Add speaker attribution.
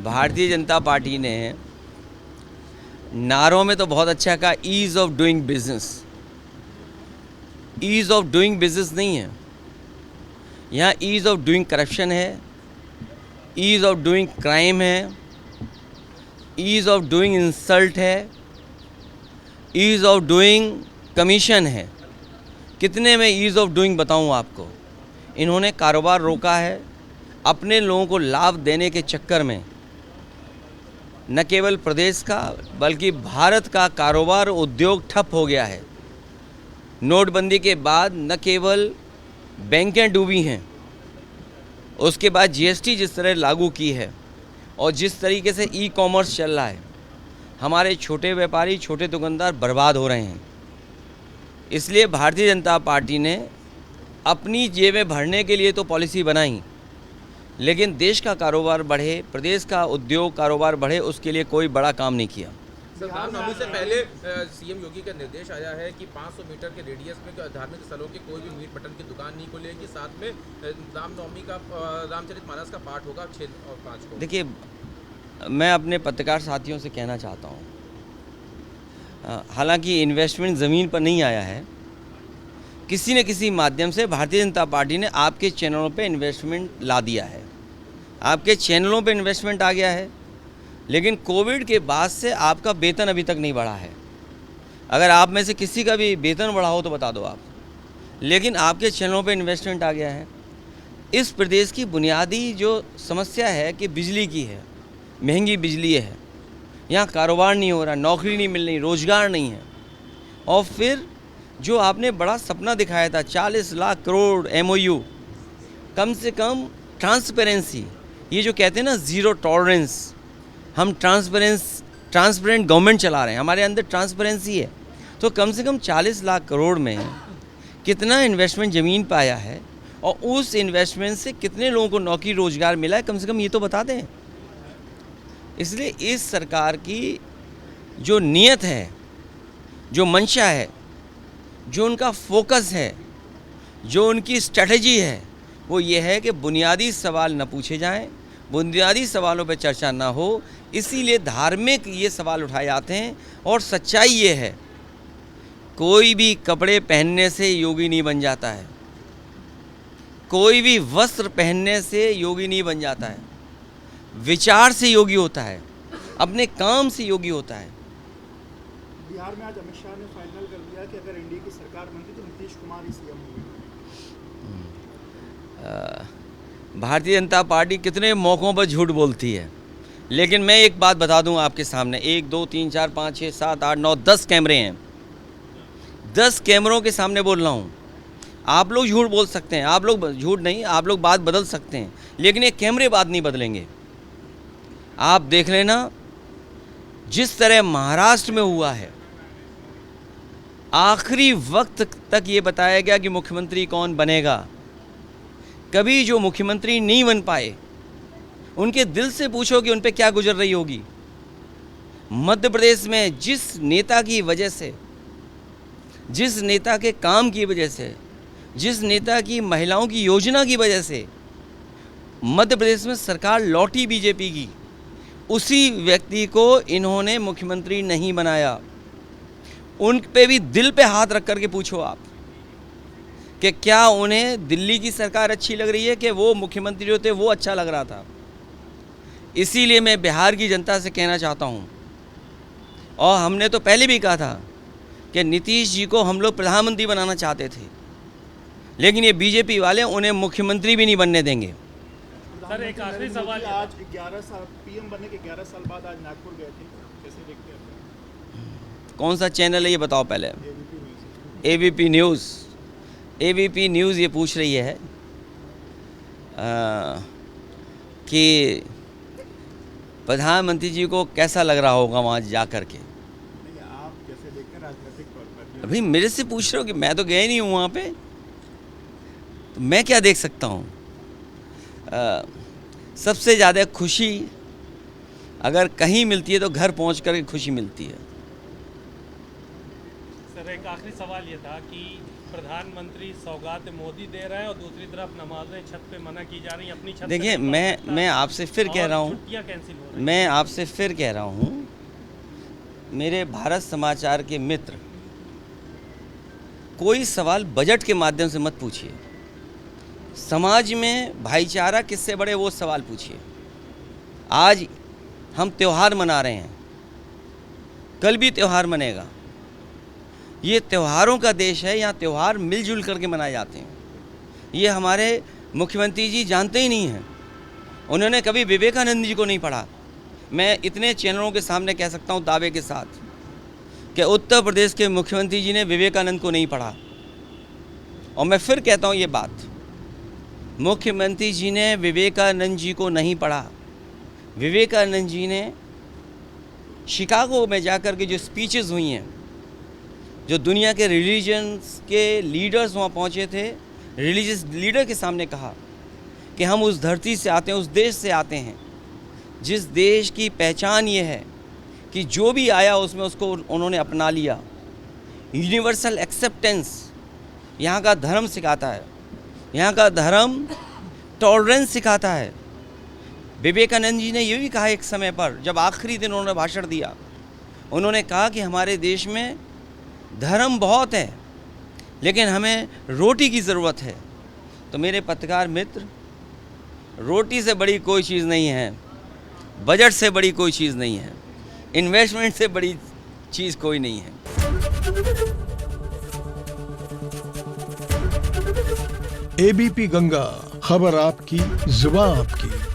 Speaker 1: Bharatiya Janata party ने नारों में तो बहुत अच्छा कहा, ease of doing business. Ease of doing business नहीं है यहाँ, ईज़ ऑफ डूइंग करप्शन है, ईज़ ऑफ डूइंग क्राइम है, ईज़ ऑफ डूइंग इंसल्ट है, ईज़ ऑफ डूइंग कमीशन है। कितने में ईज़ ऑफ डूइंग बताऊं आपको। इन्होंने कारोबार रोका है, अपने लोगों को लाभ देने के चक्कर में न केवल प्रदेश का बल्कि भारत का कारोबार उद्योग ठप हो गया है। नोटबंदी के बाद न केवल बैंकें डूबी हैं, उसके बाद जीएसटी जिस तरह लागू की है और जिस तरीके से ई कॉमर्स चल रहा है, हमारे छोटे व्यापारी, छोटे दुकानदार बर्बाद हो रहे हैं। इसलिए भारतीय जनता पार्टी ने अपनी जेबें भरने के लिए तो पॉलिसी बनाई, लेकिन देश का कारोबार बढ़े, प्रदेश का उद्योग कारोबार बढ़े, उसके लिए कोई बड़ा काम नहीं किया।
Speaker 2: रामनवमी से पहले सीएम योगी का निर्देश आया है कि 500 मीटर के रेडियस में धार्मिक स्थलों के कोई भी मीट मटन की दुकान नहीं खुलेगी। साथ में रामनवमी का रामचरितमानस का पाठ होगा 6 और 5 को।
Speaker 1: देखिए, मैं अपने पत्रकार साथियों से कहना चाहता हूँ, हालांकि इन्वेस्टमेंट ज़मीन पर नहीं आया है, किसी न किसी माध्यम से भारतीय जनता पार्टी ने आपके चैनलों पे इन्वेस्टमेंट ला दिया है, आपके चैनलों पे इन्वेस्टमेंट आ गया है। लेकिन कोविड के बाद से आपका वेतन अभी तक नहीं बढ़ा है। अगर आप में से किसी का भी वेतन बढ़ा हो तो बता दो आप, लेकिन आपके चैनलों पे इन्वेस्टमेंट आ गया है। इस प्रदेश की बुनियादी जो समस्या है कि बिजली की है, महंगी बिजली है, यहाँ कारोबार नहीं हो रहा, नौकरी नहीं मिल रही, रोज़गार नहीं है। और फिर जो आपने बड़ा सपना दिखाया था 40 लाख करोड़ MOU, कम से कम ट्रांसपेरेंसी, ये जो कहते हैं ना ज़ीरो टॉलरेंस, हम ट्रांसपेरेंट गवर्नमेंट चला रहे हैं, हमारे अंदर ट्रांसपेरेंसी है। तो कम से कम 40 लाख करोड़ में कितना इन्वेस्टमेंट ज़मीन पर आया है और उस इन्वेस्टमेंट से कितने लोगों को नौकरी रोज़गार मिला है, कम से कम ये तो बता दें। इसलिए इस सरकार की जो नीयत है, जो मंशा है, जो उनका फोकस है, जो उनकी स्ट्रेटजी है, वो ये है कि बुनियादी सवाल न पूछे जाएं, बुनियादी सवालों पर चर्चा ना हो। इसीलिए धार्मिक ये सवाल उठाए जाते हैं। और सच्चाई ये है, कोई भी कपड़े पहनने से योगी नहीं बन जाता है, कोई भी वस्त्र पहनने से योगी नहीं बन जाता है। विचार से योगी होता है, अपने काम से योगी होता है।
Speaker 3: बिहार में आज अमित शाह ने फाइनल कर दिया कि अगर एनडीए की सरकार बनती तो नीतीश कुमार ही सीएम होंगे।
Speaker 1: भारतीय जनता पार्टी कितने मौक़ों पर झूठ बोलती है, लेकिन मैं एक बात बता दूं आपके सामने, 1 2 3 4 5 6 7 8 9 10 कैमरे हैं, 10 कैमरों के सामने बोल रहा हूं। आप लोग झूठ बोल सकते हैं, आप लोग झूठ नहीं, आप लोग बात बदल सकते हैं, लेकिन ये कैमरे बात नहीं बदलेंगे। आप देख लेना, जिस तरह महाराष्ट्र में हुआ है, आखिरी वक्त तक ये बताया गया कि मुख्यमंत्री कौन बनेगा। कभी जो मुख्यमंत्री नहीं बन पाए, उनके दिल से पूछो कि उन पे क्या गुजर रही होगी। मध्य प्रदेश में जिस नेता की वजह से, जिस नेता के काम की वजह से, जिस नेता की महिलाओं की योजना की वजह से मध्य प्रदेश में सरकार लौटी बीजेपी की, उसी व्यक्ति को इन्होंने मुख्यमंत्री नहीं बनाया। उन पे भी दिल पे हाथ रख करके पूछो आप कि क्या उन्हें दिल्ली की सरकार अच्छी लग रही है कि वो मुख्यमंत्री होते वो अच्छा लग रहा था। इसीलिए मैं बिहार की जनता से कहना चाहता हूँ, और हमने तो पहले भी कहा था कि नीतीश जी को हम लोग प्रधानमंत्री बनाना चाहते थे, लेकिन ये बीजेपी वाले उन्हें मुख्यमंत्री भी नहीं बनने देंगे।
Speaker 3: सर, एक आखिरी सवाल, आज 11 साल पीएम बनने के 11 साल बाद आज नागपुर गए थे, कैसे देखते हैं?
Speaker 1: कौन सा चैनल है ये बताओ पहले। ABP news. ABP न्यूज़ ये पूछ रही है कि प्रधानमंत्री जी को कैसा लग रहा होगा वहाँ जा कर के।
Speaker 3: नहीं, आप कैसे देखते हैं राजनीतिक तौर पर?
Speaker 1: अभी मेरे से पूछ रहे हो कि मैं तो गया ही नहीं हूँ वहाँ पे, तो मैं क्या देख सकता हूँ। सबसे ज़्यादा खुशी अगर कहीं मिलती है तो घर पहुँच कर खुशी मिलती है।
Speaker 4: सर, एक आखिरी सवाल ये था कि प्रधानमंत्री सौगात मोदी दे रहे हैं और दूसरी तरफ नमाजें छत पे मना की जा रही हैं, अपनी छत
Speaker 1: देखिए,
Speaker 4: से नहीं पढ़ सकता
Speaker 1: मैं आपसे फिर कह
Speaker 4: और
Speaker 1: रहा हूँ,
Speaker 4: छुट्टियां कैंसिल हो रही
Speaker 1: मैं आपसे फिर कह रहा हूँ, मेरे भारत समाचार के मित्र, कोई सवाल बजट के माध्यम से मत पूछिए। समाज में भाईचारा किससे बढ़े वो सवाल पूछिए। आज हम त्यौहार मना रहे हैं, कल भी त्यौहार मनेगा। ये त्योहारों का देश है, यहाँ त्यौहार मिलजुल करके मनाए जाते हैं। ये हमारे मुख्यमंत्री जी जानते ही नहीं हैं। उन्होंने कभी विवेकानंद जी को नहीं पढ़ा। मैं इतने चैनलों के सामने कह सकता हूँ दावे के साथ कि उत्तर प्रदेश के मुख्यमंत्री जी ने विवेकानंद को नहीं पढ़ा। और मैं फिर कहता हूँ ये बात, मुख्यमंत्री जी ने विवेकानंद जी को नहीं पढ़ा। विवेकानंद जी ने शिकागो में जाकर के जो स्पीचेस हुई हैं, जो दुनिया के रिलीजन्स के लीडर्स वहाँ पहुँचे थे, रिलीजियस लीडर के सामने कहा कि हम उस धरती से आते हैं, उस देश से आते हैं जिस देश की पहचान ये है कि जो भी आया उसमें उसको उन्होंने अपना लिया। यूनिवर्सल एक्सेप्टेंस यहाँ का धर्म सिखाता है, यहाँ का धर्म टॉलरेंस सिखाता है। विवेकानंद जी ने ये भी कहा एक समय पर, जब आखिरी दिन उन्होंने भाषण दिया, उन्होंने कहा कि हमारे देश में धर्म बहुत है लेकिन हमें रोटी की ज़रूरत है। तो मेरे पत्रकार मित्र, रोटी से बड़ी कोई चीज़ नहीं है, बजट से बड़ी कोई चीज़ नहीं है, इन्वेस्टमेंट से बड़ी चीज़ कोई नहीं है।
Speaker 5: एबीपी गंगा, खबर आपकी, जुबान आपकी।